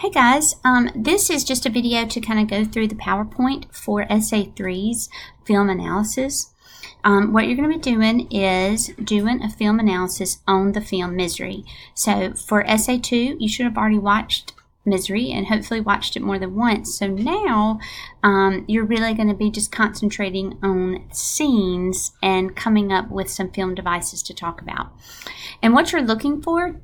Hey guys, this is just a video to kind of go through the PowerPoint for Essay 3's film analysis. What you're going to be doing is doing a film analysis on the film Misery. So for Essay 2, you should have already watched Misery and hopefully watched it more than once. So now you're really going to be just concentrating on scenes and coming up with some film devices to talk about. And what you're looking for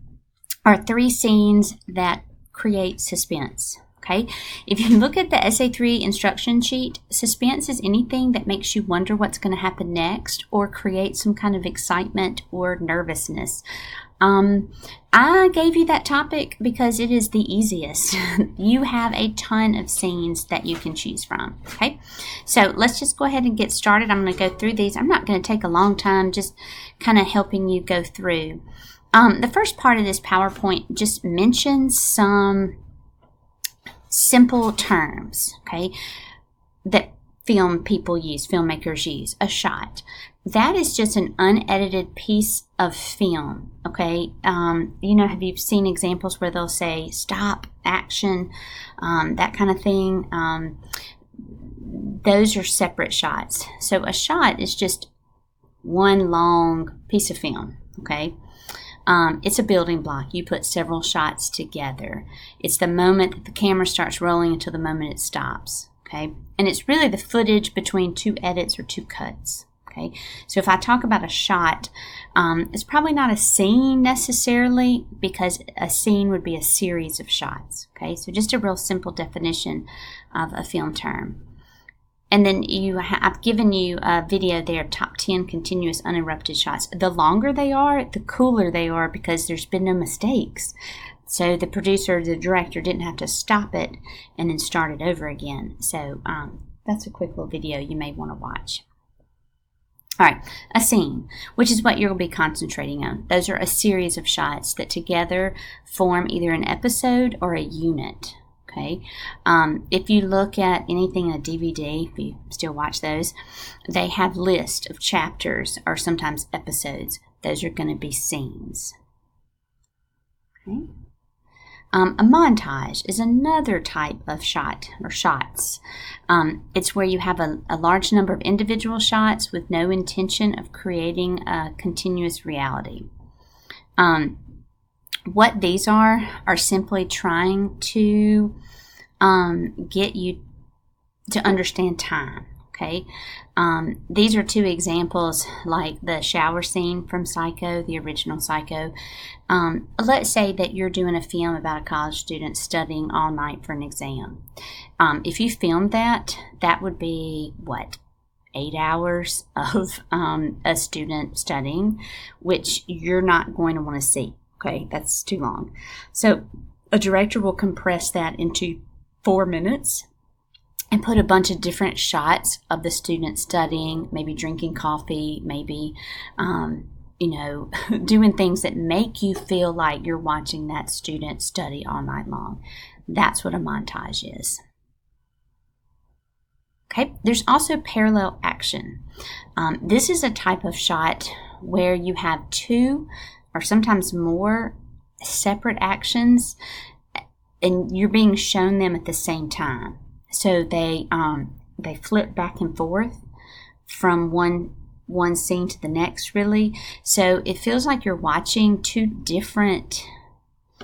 are 3 scenes that create suspense. Okay, if you look at the Essay 3 instruction sheet, suspense is anything that makes you wonder what's going to happen next or create some kind of excitement or nervousness. I gave you that topic because it is the easiest. You have a ton of scenes that you can choose from. Okay, so let's just go ahead and get started. I'm going to go through these. I'm not going to take a long time, just kind of helping you go through. The first part of this PowerPoint just mentions some simple terms, okay, that filmmakers use. A shot. That is just an unedited piece of film, okay? Have you seen examples where they'll say stop, action, that kind of thing? Those are separate shots. So a shot is just one long piece of film, okay? It's a building block. You put several shots together. It's the moment that the camera starts rolling until the moment it stops, okay? And it's really the footage between 2 edits or 2 cuts, okay? So if I talk about a shot, it's probably not a scene necessarily, because a scene would be a series of shots, okay? So just a real simple definition of a film term. And then I've given you a video there, top 10 continuous uninterrupted shots. The longer they are, the cooler they are because there's been no mistakes. So the producer, the director didn't have to stop it and then start it over again. So that's a quick little video you may want to watch. All right, a scene, which is what you'll be concentrating on. Those are a series of shots that together form either an episode or a unit. Okay, if you look at anything in a DVD, if you still watch those, they have lists of chapters or sometimes episodes. Those are going to be scenes. Okay. A montage is another type of shot or shots. It's where you have a large number of individual shots with no intention of creating a continuous reality. What these are simply trying to get you to understand time, okay? These are 2 examples, like the shower scene from Psycho, the original Psycho. Let's say that you're doing a film about a college student studying all night for an exam. If you filmed that would be, 8 hours of a student studying, which you're not going to want to see. Okay, that's too long. So a director will compress that into 4 minutes and put a bunch of different shots of the student studying, maybe drinking coffee, maybe, doing things that make you feel like you're watching that student study all night long. That's what a montage is. Okay, there's also parallel action. This is a type of shot where you have 2 or sometimes more separate actions, and you're being shown them at the same time. So they flip back and forth from one scene to the next, really. So it feels like you're watching 2 different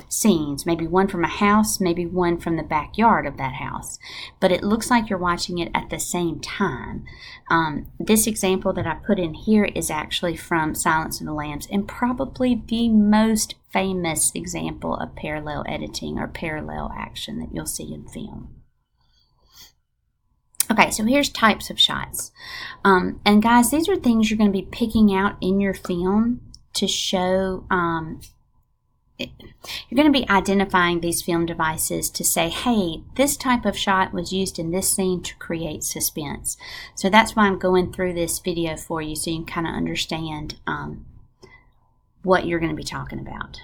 scenes, maybe one from a house, maybe one from the backyard of that house, but it looks like you're watching it at the same time. This example that I put in here is actually from Silence of the Lambs, and probably the most famous example of parallel editing or parallel action that you'll see in film. Okay, so here's types of shots. And guys, these are things you're going to be picking out in your film to show. You're going to be identifying these film devices to say, hey, this type of shot was used in this scene to create suspense. So that's why I'm going through this video for you, so you can kind of understand what you're going to be talking about.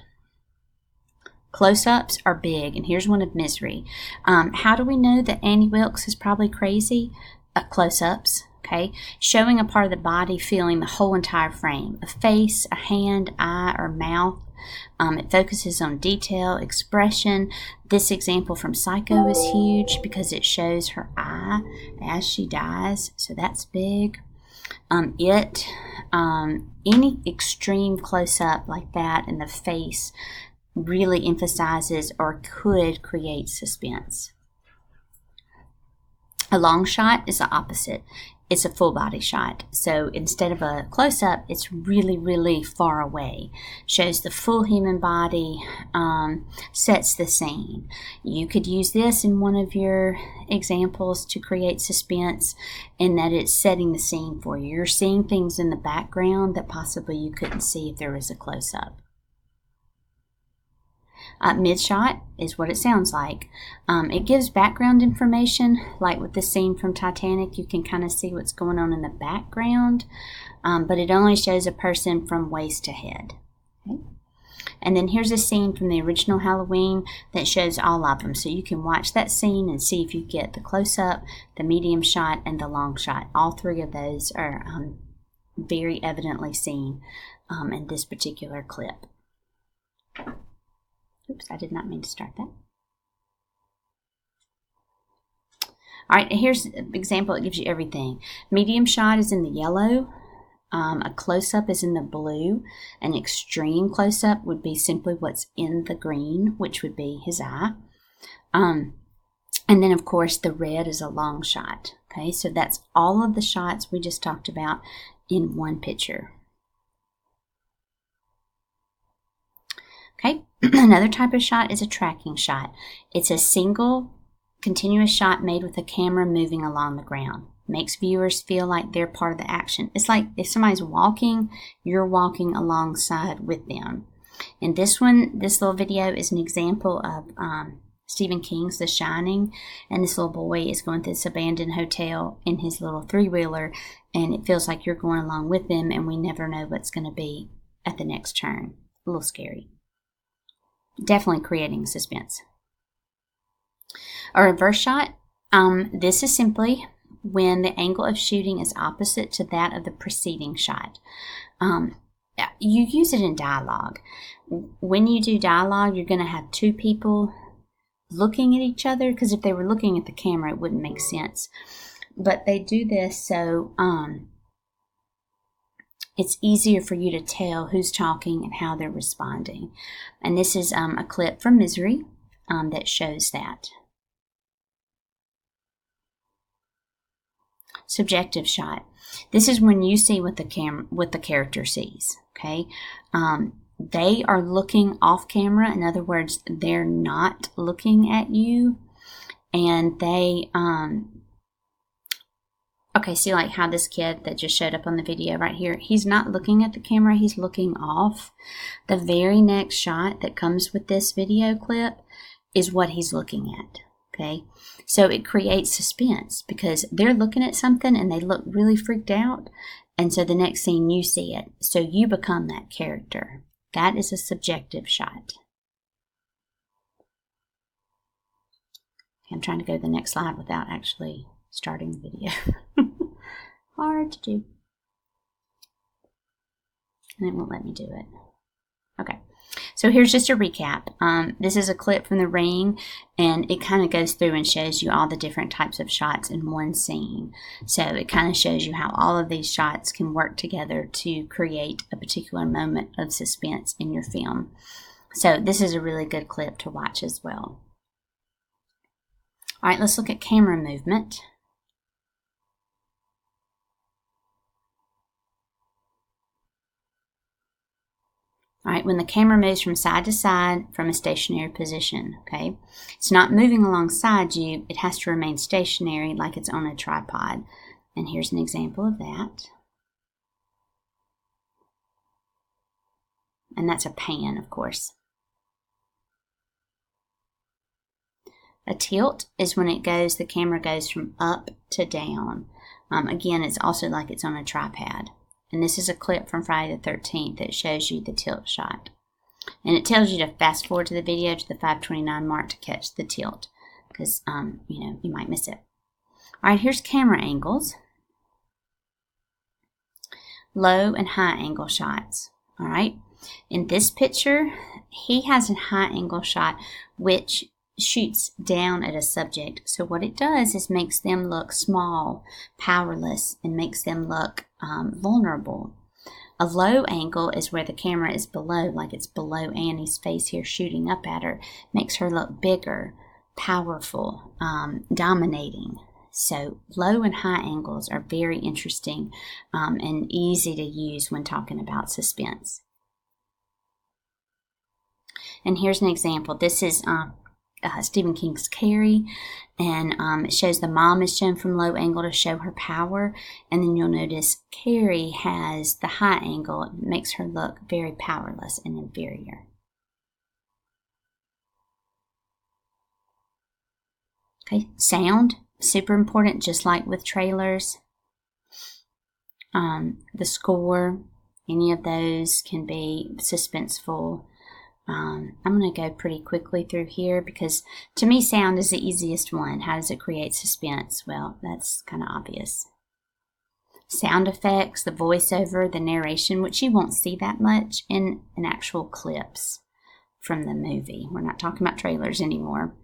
Close-ups are big, and here's one of Misery. How do we know that Annie Wilkes is probably crazy? Close-ups. Okay, showing a part of the body, feeling the whole entire frame, a face, a hand, eye, or mouth. It focuses on detail, expression. This example from Psycho is huge because it shows her eye as she dies, so that's big. Any extreme close-up like that in the face really emphasizes or could create suspense. A long shot is the opposite. It's a full body shot. So instead of a close-up, it's really, really far away. Shows the full human body, sets the scene. You could use this in one of your examples to create suspense in that it's setting the scene for you. You're seeing things in the background that possibly you couldn't see if there was a close-up. Mid-shot is what it sounds like. It gives background information, like with the scene from Titanic, you can kind of see what's going on in the background, but it only shows a person from waist to head. Okay? And then here's a scene from the original Halloween that shows all of them. So you can watch that scene and see if you get the close-up, the medium shot, and the long shot. All three of those are very evidently seen in this particular clip. Oops, I did not mean to start that. All right, here's an example. It gives you everything. Medium shot is in the yellow. A close-up is in the blue. An extreme close-up would be simply what's in the green, which would be his eye. And then, of course, the red is a long shot. Okay, so that's all of the shots we just talked about in one picture. Okay, another type of shot is a tracking shot. It's a single continuous shot made with a camera moving along the ground. Makes viewers feel like they're part of the action. It's like if somebody's walking, you're walking alongside with them. And this one, this little video is an example of Stephen King's The Shining. And this little boy is going to this abandoned hotel in his little three-wheeler. And it feels like you're going along with them, and we never know what's going to be at the next turn. A little scary. Definitely creating suspense. A reverse shot, this is simply when the angle of shooting is opposite to that of the preceding shot. You use it in dialogue. When you do dialogue, you're going to have two people looking at each other, because if they were looking at the camera, it wouldn't make sense. But they do this so it's easier for you to tell who's talking and how they're responding. And this is a clip from Misery that shows that. Subjective shot. This is when you see what the character sees. Okay, they are looking off camera. In other words, they're not looking at you, and they okay, see like how this kid that just showed up on the video right here, he's not looking at the camera, he's looking off. The very next shot that comes with this video clip is what he's looking at, okay? So it creates suspense because they're looking at something and they look really freaked out, and so the next scene you see it. So you become that character. That is a subjective shot. I'm trying to go to the next slide without actually starting the video. Hard to do. And it won't let me do it. Okay, so here's just a recap. This is a clip from The Ring, and it kind of goes through and shows you all the different types of shots in one scene. So it kind of shows you how all of these shots can work together to create a particular moment of suspense in your film. So this is a really good clip to watch as well. All right, let's look at camera movement. All right, when the camera moves from side to side from a stationary position, okay? It's not moving alongside you. It has to remain stationary like it's on a tripod. And here's an example of that. And that's a pan, of course. A tilt is when the camera goes from up to down. Again, it's also like it's on a tripod. And this is a clip from Friday the 13th that shows you the tilt shot. And it tells you to fast forward to the video to the 5:29 mark to catch the tilt, because you might miss it. All right, here's camera angles. low and high angle shots. All right. In this picture, he has a high angle shot which shoots down at a subject. So what it does is makes them look small, powerless, and makes them look vulnerable. A low angle is where the camera is below, like it's below Annie's face here shooting up at her. Makes her look bigger, powerful, dominating. So low and high angles are very interesting and easy to use when talking about suspense. And here's an example. This is Stephen King's Carrie, and it shows the mom is shown from low angle to show her power, and then you'll notice Carrie has the high angle. It makes her look very powerless and inferior. Okay, sound, super important, just like with trailers. The score, any of those can be suspenseful. I'm going to go pretty quickly through here because to me sound is the easiest one. How does it create suspense? Well, that's kind of obvious. Sound effects, the voiceover, the narration, which you won't see that much in actual clips from the movie. We're not talking about trailers anymore.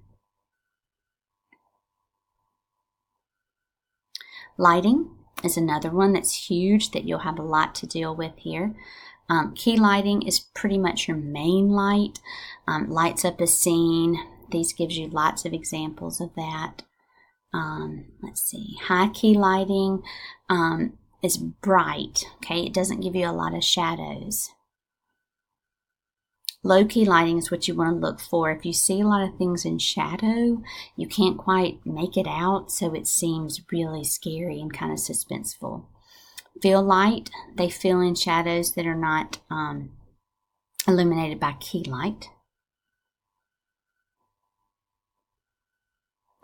Lighting is another one that's huge that you'll have a lot to deal with here. Key lighting is pretty much your main light. Lights up a scene. These gives you lots of examples of that. Let's see. High key lighting is bright. Okay, it doesn't give you a lot of shadows. Low key lighting is what you want to look for. If you see a lot of things in shadow, you can't quite make it out, so it seems really scary and kind of suspenseful. Fill light, they fill in shadows that are not illuminated by key light.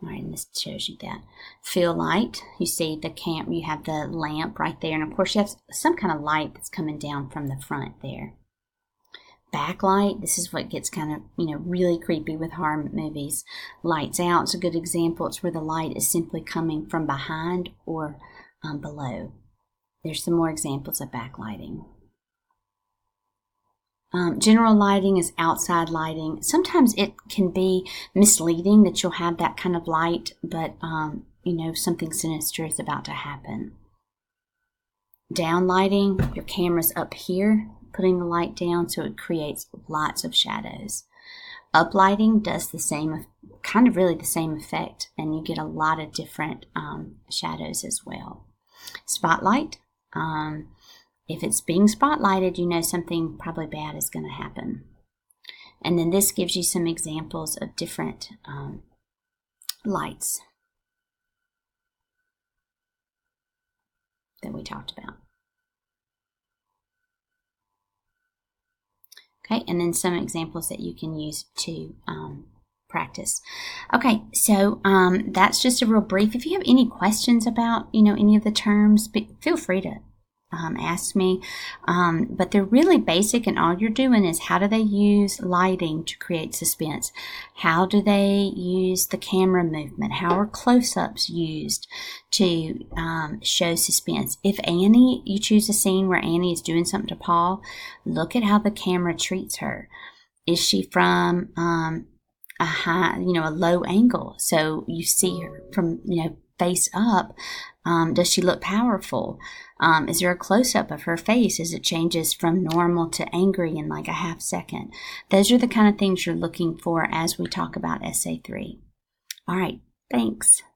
All right, and this shows you that. Fill light, you see the you have the lamp right there, and of course you have some kind of light that's coming down from the front there. Backlight, this is what gets kind of, really creepy with horror movies. Lights out is a good example. It's where the light is simply coming from behind or below. There's some more examples of backlighting. General lighting is outside lighting. Sometimes it can be misleading that you'll have that kind of light, but something sinister is about to happen. Down lighting, your camera's up here, putting the light down, so it creates lots of shadows. Up lighting does the same, kind of really the same effect, and you get a lot of different shadows as well. Spotlight. If it's being spotlighted, you know something probably bad is going to happen. And then this gives you some examples of different lights that we talked about. Okay, and then some examples that you can use to practice. Okay, so that's just a real brief. If you have any questions about, any of the terms, feel free to ask me. But they're really basic, and all you're doing is how do they use lighting to create suspense? How do they use the camera movement? How are close-ups used to show suspense? If Annie, you choose a scene where Annie is doing something to Paul, look at how the camera treats her. Is she from a high, a low angle? So you see her from, face up. Does she look powerful? Is there a close-up of her face as it changes from normal to angry in like a half second? Those are the kind of things you're looking for as we talk about Essay 3. All right, thanks.